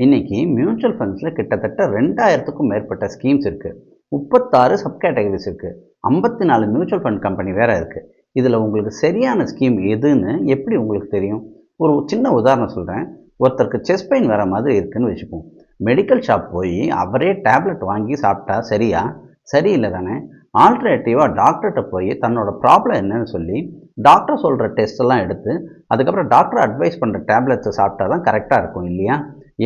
இன்னைக்கு மியூச்சுவல் ஃபண்ட்ஸில் கிட்டத்தட்ட 2000க்கும் மேற்பட்ட ஸ்கீம்ஸ் இருக்குது. 36 சப் கேட்டகரிஸ் இருக்குது. 54 மியூச்சுவல் ஃபண்ட் கம்பெனி வேறு இருக்குது. இதில் உங்களுக்கு சரியான ஸ்கீம் எதுன்னு எப்படி உங்களுக்கு தெரியும்? ஒரு சின்ன உதாரணம் சொல்கிறேன். ஒருத்தருக்கு செஸ்ட் பெயின் வர மாதிரி இருக்குதுன்னு வச்சுப்போம். மெடிக்கல் ஷாப் போய் அவரே டேப்லெட் வாங்கி சாப்பிட்டா சரியா? சரியில்லை தானே? ஆல்டர்னேட்டிவாக டாக்டர்கிட்ட போய் தன்னோட ப்ராப்ளம் என்னன்னு சொல்லி டாக்டர் சொல்கிற டெஸ்ட் எல்லாம் எடுத்து அதுக்கப்புறம் டாக்டர் அட்வைஸ் பண்ணுற டேப்லெட்ஸை சாப்பிட்டா தான் கரெக்டாக இருக்கும் இல்லையா?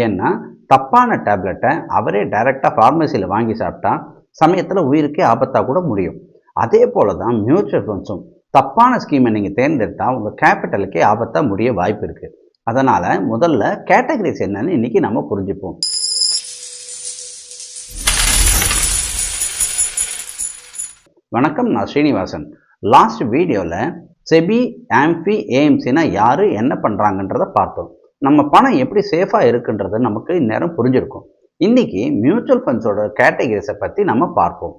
ஏன்னா தப்பான டேப்லெட்டை அவரே டைரெக்டாக ஃபார்மசியில் வாங்கி சாப்பிட்டா சமயத்தில் உயிருக்கே ஆபத்தாக கூட முடியும். அதே போல் தான் மியூச்சுவல் ஃபண்ட்ஸும் தப்பான ஸ்கீமை நீங்கள் தேர்ந்தெடுத்தால் உங்கள் கேபிட்டலுக்கே ஆபத்தாக முடிய வாய்ப்பு இருக்குது. அதனால் முதல்ல கேட்டகரிஸ் என்னன்னு இன்றைக்கி நம்ம புரிஞ்சுப்போம். வணக்கம், நான் ஸ்ரீனிவாசன். லாஸ்ட் வீடியோவில் செபி, ஆம்ஃபி, ஏஎம்சினா யார், என்ன பண்ணுறாங்கன்றதை பார்த்தோம். நம்ம பணம் எப்படி சேஃபாக இருக்குன்றது நமக்கு இந்நேரம் புரிஞ்சிருக்கும். இன்றைக்கி மியூச்சுவல் ஃபண்ட்ஸோட கேட்டகரிஸை பற்றி நம்ம பார்ப்போம்.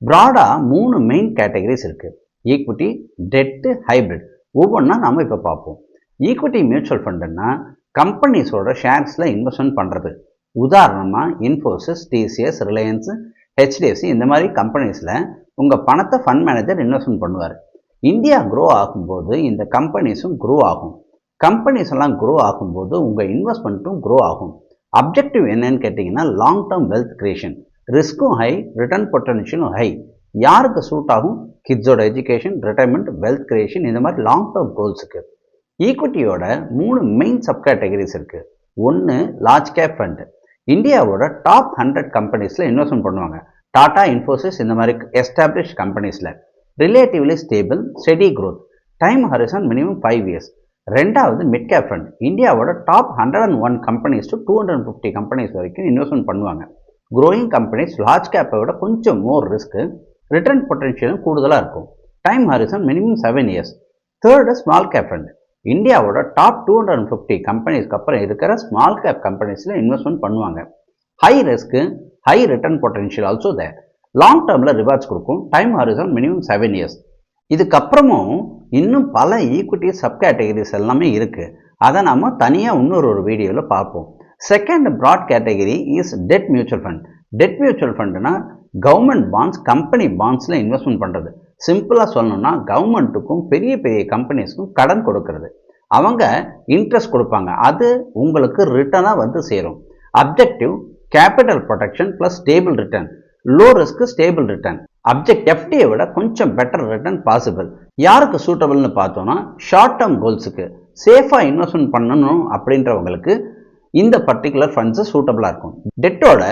ப்ராடாக 3 மெயின் கேட்டகரிஸ் இருக்குது. Equity, debt, hybrid. ஒவ்வொன்றா நம்ம இப்போ பார்ப்போம். ஈக்விட்டி மியூச்சுவல் ஃபண்டுன்னா கம்பெனிஸோட ஷேர்ஸில் இன்வெஸ்ட்மெண்ட் பண்ணுறது. உதாரணமாக இன்ஃபோசிஸ், டிசிஎஸ், ரிலையன்ஸு, ஹெச்டிஎஃப்சி இந்த மாதிரி கம்பெனிஸில் உங்கள் பணத்தை ஃபண்ட் மேனேஜர் இன்வெஸ்ட்மெண்ட் பண்ணுவார். இந்தியா க்ரோ ஆகும்போது இந்த கம்பெனிஸும் க்ரோ ஆகும். கம்பெனிஸ் எல்லாம் க்ரோ ஆகும்போது உங்கள் இன்வெஸ்ட்மெண்ட்டும் க்ரோ ஆகும். அப்ஜெக்டிவ் என்னன்னு கேட்டிங்கன்னா லாங் டேர்ம் வெல்த் கிரியேஷன். ரிஸ்க்கும் ஹை, ரிட்டர்ன் பொட்டன்ஷியலும் ஹை. யாருக்கு சூட் ஆகும்? கிட்ஸோட எஜுகேஷன், ரிட்டைர்மெண்ட், வெல்த் கிரியேஷன் இந்த மாதிரி லாங் டேர்ம் கோல்ஸுக்கு. ஈக்விட்டியோட 3 மெயின் சப் கேட்டகரிஸ் இருக்குது. ஒன்று லார்ஜ் கேப் ஃபண்டு. இந்தியாவோட டாப் 100 கம்பெனிஸில் இன்வெஸ்ட்மெண்ட் பண்ணுவாங்க. டாடா, இன்ஃபோசிஸ் இந்த மாதிரி எஸ்டாப்ளிஷ் கம்பெனிஸில். Relatively stable, steady growth. Time horizon minimum 5 years. ரெண்டாவது மிட் கேப் ஃபண்ட். இந்தியாவோட டாப் 101 கம்பெனிஸ் டு 250 கம்பெனிஸ் வரைக்கும் இன்வெஸ்ட்மெண்ட் பண்ணுவாங்க. க்ரோயிங் கம்பெனிஸ் லார்ஜ் கேப்பை விட கொஞ்சம் மோர் ரிஸ்க்கு, ரிட்டர்ன் பொட்டன்ஷியலும் கூடுதலாக இருக்கும். Time horizon minimum 7 years. Third small cap fund. இந்தியாவோட டாப் 250 கம்பெனிஸ்க்கு அப்புறம் இருக்கிற ஸ்மால் கேப் கம்பெனிஸில் இன்வெஸ்ட்மெண்ட் பண்ணுவாங்க. High risk, high return potential also there. Long டேர்மில் ரிவார்ட்ஸ் கொடுக்கும். Time horizon minimum 7 years. இதுக்கப்புறமும் இன்னும் பல ஈக்விட்டி சப் கேட்டகரிஸ் எல்லாமே இருக்குது. அதை நம்ம தனியாக இன்னொரு வீடியோவில் பார்ப்போம். Second broad category is debt mutual fund. Debt mutual ஃபண்டுனா கவர்மெண்ட் பாண்ட்ஸ், கம்பெனி பாண்ட்ஸில் இன்வெஸ்ட்மெண்ட் பண்ணுறது. சிம்பிளாக சொல்லணும்னா கவர்மெண்ட்டுக்கும் பெரிய பெரிய கம்பெனிஸ்க்கும் கடன் கொடுக்கறது. அவங்க இன்ட்ரெஸ்ட் கொடுப்பாங்க, அது உங்களுக்கு ரிட்டர்னாக வந்து சேரும். Objective capital protection plus stable return. Low risk, stable return. Object எஃப்டியை விட கொஞ்சம் பெட்டர் ரிட்டர்ன் பாசிபிள். யாருக்கு சூட்டபிள்னு பார்த்தோன்னா ஷார்ட் டேர்ம் கோல்ஸுக்கு சேஃபாக இன்வெஸ்ட்மெண்ட் பண்ணணும் அப்படின்றவங்களுக்கு இந்த பர்டிகுலர் ஃபண்ட்ஸு சூட்டபிளாக இருக்கும். டெட்டோட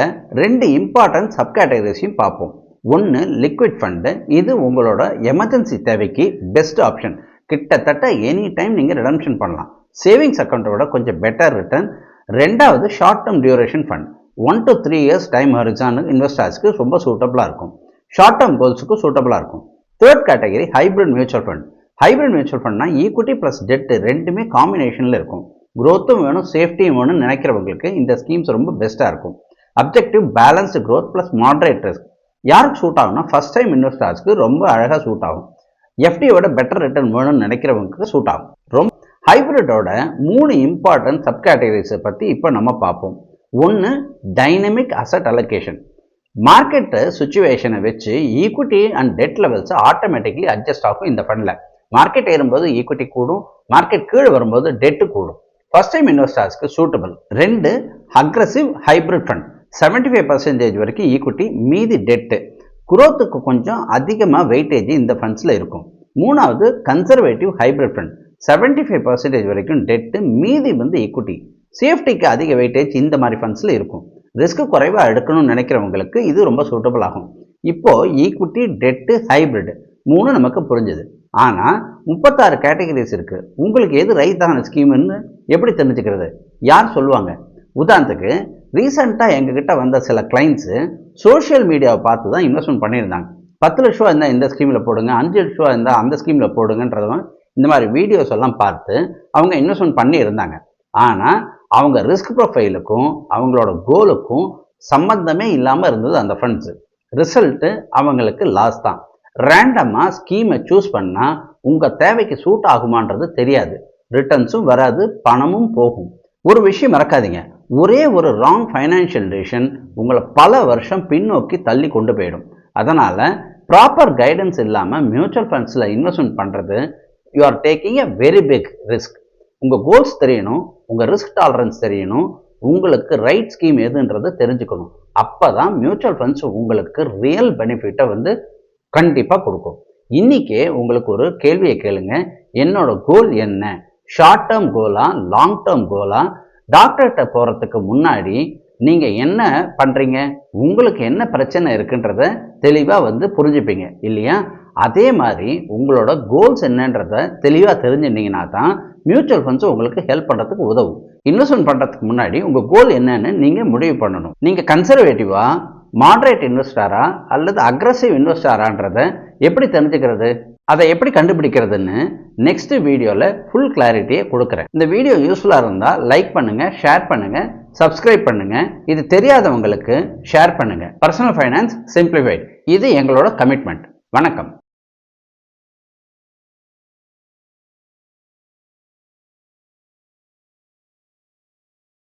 2 இம்பார்ட்டன்ட் சப் கேட்டகரிஸையும் பார்ப்போம். ஒன்று லிக்விட் ஃபண்டு. இது உங்களோட எமர்ஜென்சி தேவைக்கு பெஸ்ட் ஆப்ஷன். கிட்டத்தட்ட எனி டைம் நீங்கள் ரிடம்ஷன் பண்ணலாம். சேவிங்ஸ் அக்கௌண்ட்டோட கொஞ்சம் பெட்டர் ரிட்டர்ன். ரெண்டாவது short term duration fund. 1 to 3 years time horizon இன்வெஸ்டர்ஸ்க்கு ரொம்ப சூட்டபிளாக இருக்கும். ஷார்ட் டேர்ம் கோல்ஸுக்கு சூட்டபிளாக இருக்கும். Third category hybrid mutual fund. Hybrid mutual ஃபண்ட்னா ஈக்விட்டி ப்ளஸ் டெட் ரெண்டுமே காம்பினேஷனில் இருக்கும். க்ரோத்தும் வேணும், சேஃப்டியும் வேணும்னு நினைக்கிறவங்களுக்கு இந்த ஸ்கீம்ஸ் ரொம்ப பெஸ்ட்டாக இருக்கும். Objective balanced growth plus moderate risk. யாருக்கு சூட் ஆகும்னா ஃபஸ்ட் டைம் இன்வெஸ்டர்ஸ்க்கு ரொம்ப அழகாக சூட் ஆகும். எஃப்டியோட பெட்டர் ரிட்டர்ன் வேணும்னு நினைக்கிறவங்களுக்கு சூட் ஆகும். ரொம்ப ஹைப்ரிட்டோட 3 இம்பார்ட்டன்ட் சப் கேட்டகரிஸை பற்றி இப்போ நம்ம பார்ப்போம். ஒன்று டைனமிக் அசட் அலோகேஷன். மார்க்கெட்டு சுச்சுவேஷனை வச்சு ஈக்விட்டி அண்ட் டெட் லெவல்ஸை ஆட்டோமேட்டிக்லி அட்ஜஸ்ட் ஆகும். இந்த ஃபண்டில் மார்க்கெட் ஏறும்போது ஈக்விட்டி கூடும், மார்க்கெட் கீழே வரும்போது டெட்டு கூடும். ஃபர்ஸ்ட் டைம் இன்வெஸ்டர்ஸ்க்கு சூட்டபிள். 2 aggressive hybrid fund. 75% வரைக்கும் ஈக்விட்டி, மீதி டெட்டு. குரோத்துக்கு கொஞ்சம் அதிகமாக வெயிட்டேஜ் இந்த ஃபண்ட்ஸில் இருக்கும். மூணாவது கன்சர்வேட்டிவ் ஹைப்ரிட் ஃபண்ட். 75% வரைக்கும் டெட்டு, மீதி ஈக்விட்டி. சேஃப்டிக்கு அதிக வெயிட்டேஜ் இந்த மாதிரி ஃபண்ட்ஸில் இருக்கும். ரிஸ்க்கு குறைவாக எடுக்கணும்னு நினைக்கிறவங்களுக்கு இது ரொம்ப சூட்டபிள் ஆகும். இப்போது ஈக்விட்டி, டெட்டு, ஹைப்ரிட் 3 நமக்கு புரிஞ்சுது. ஆனால் 36 கேட்டகரிஸ் இருக்குது. உங்களுக்கு எது ரைட்டான ஸ்கீம்னு எப்படி தெரிஞ்சுக்கிறது? யார் சொல்லுவாங்க? உதாரணத்துக்கு ரீசெண்டாக எங்ககிட்ட வந்த சில கிளைண்ட்ஸு சோஷியல் மீடியாவை பார்த்து தான் இன்வெஸ்ட்மெண்ட் பண்ணியிருந்தாங்க. 10 லட்ச ரூபா இருந்தால் இந்த ஸ்கீமில் போடுங்க, 5 லட்ச ரூபா இருந்தால் அந்த ஸ்கீமில் போடுங்கன்றதும் இந்த மாதிரி வீடியோஸ் எல்லாம் பார்த்து அவங்க இன்வெஸ்ட்மெண்ட் பண்ணி இருந்தாங்க. ஆனால் அவங்க ரிஸ்க் ப்ரொஃபைலுக்கும் அவங்களோட கோலுக்கும் சம்மந்தமே இல்லாமல் இருந்தது அந்த ஃபண்ட்ஸு. ரிசல்ட்டு அவங்களுக்கு லாஸ் தான். ரேண்டமாக ஸ்கீமை சூஸ் பண்ணால் உங்கள் தேவைக்கு சூட் ஆகுமான்றது தெரியாது. ரிட்டர்ன்ஸும் வராது, பணமும் போகும். ஒரு விஷயம் மறக்காதீங்க, ஒரே ஒரு ராங் ஃபைனான்ஷியல் டிசிஷன் உங்களை பல வருஷம் பின்னோக்கி தள்ளி கொண்டு போயிடும். அதனால் ப்ராப்பர் கைடன்ஸ் இல்லாமல் மியூச்சுவல் ஃபண்ட்ஸில் இன்வெஸ்ட்மெண்ட் பண்ணுறது you are taking a very big risk. உங்கள் கோல்ஸ் தெரியணும், உங்கள் ரிஸ்க் டாலரன்ஸ் தெரியணும், உங்களுக்கு ரைட் ஸ்கீம் எதுன்றது தெரிஞ்சுக்கணும். அப்போ தான் மியூச்சுவல் ஃபண்ட்ஸ் உங்களுக்கு ரியல் பெனிஃபிட்டை கண்டிப்பாக கொடுக்கும். இன்றைக்கே உங்களுக்கு ஒரு கேள்வியை கேளுங்க, என்னோட கோல் என்ன? ஷார்ட் டேர்ம் கோலா, லாங் டேர்ம் கோலா? டாக்டர்கிட்ட போகிறதுக்கு முன்னாடி நீங்கள் என்ன பண்ணுறீங்க, உங்களுக்கு என்ன பிரச்சனை இருக்குன்றத தெளிவாக புரிஞ்சுப்பீங்க இல்லையா? அதே மாதிரி உங்களோட கோல்ஸ் என்னன்றத தெளிவாக தெரிஞ்சுட்டீங்கன்னா தான் மியூச்சுவல் ஃபண்ட்ஸ் உங்களுக்கு ஹெல்ப் பண்ணுறதுக்கு உதவும். இன்வெஸ்ட்மெண்ட் பண்ணுறதுக்கு முன்னாடி உங்கள் கோல் என்னன்னு நீங்கள் முடிவு பண்ணணும். நீங்கள் கன்சர்வேட்டிவா, மாடரேட் இன்வெஸ்டாரா அல்லது அக்ரஸிவ் இன்வெஸ்டாரான்றதை எப்படி தெரிஞ்சுக்கிறது, அதை எப்படி கண்டுபிடிக்கிறதுன்னு நெக்ஸ்ட் வீடியோவில் ஃபுல் கிளாரிட்டியை கொடுக்குறேன். இந்த வீடியோ யூஸ்ஃபுல்லாக இருந்தால் லைக் பண்ணுங்கள், ஷேர் பண்ணுங்கள், சப்ஸ்கிரைப் பண்ணுங்கள். இது தெரியாதவங்களுக்கு ஷேர் பண்ணுங்கள். பர்சனல் ஃபைனான்ஸ் சிம்பிளிஃபைட், இது எங்களோட கமிட்மெண்ட். வணக்கம்.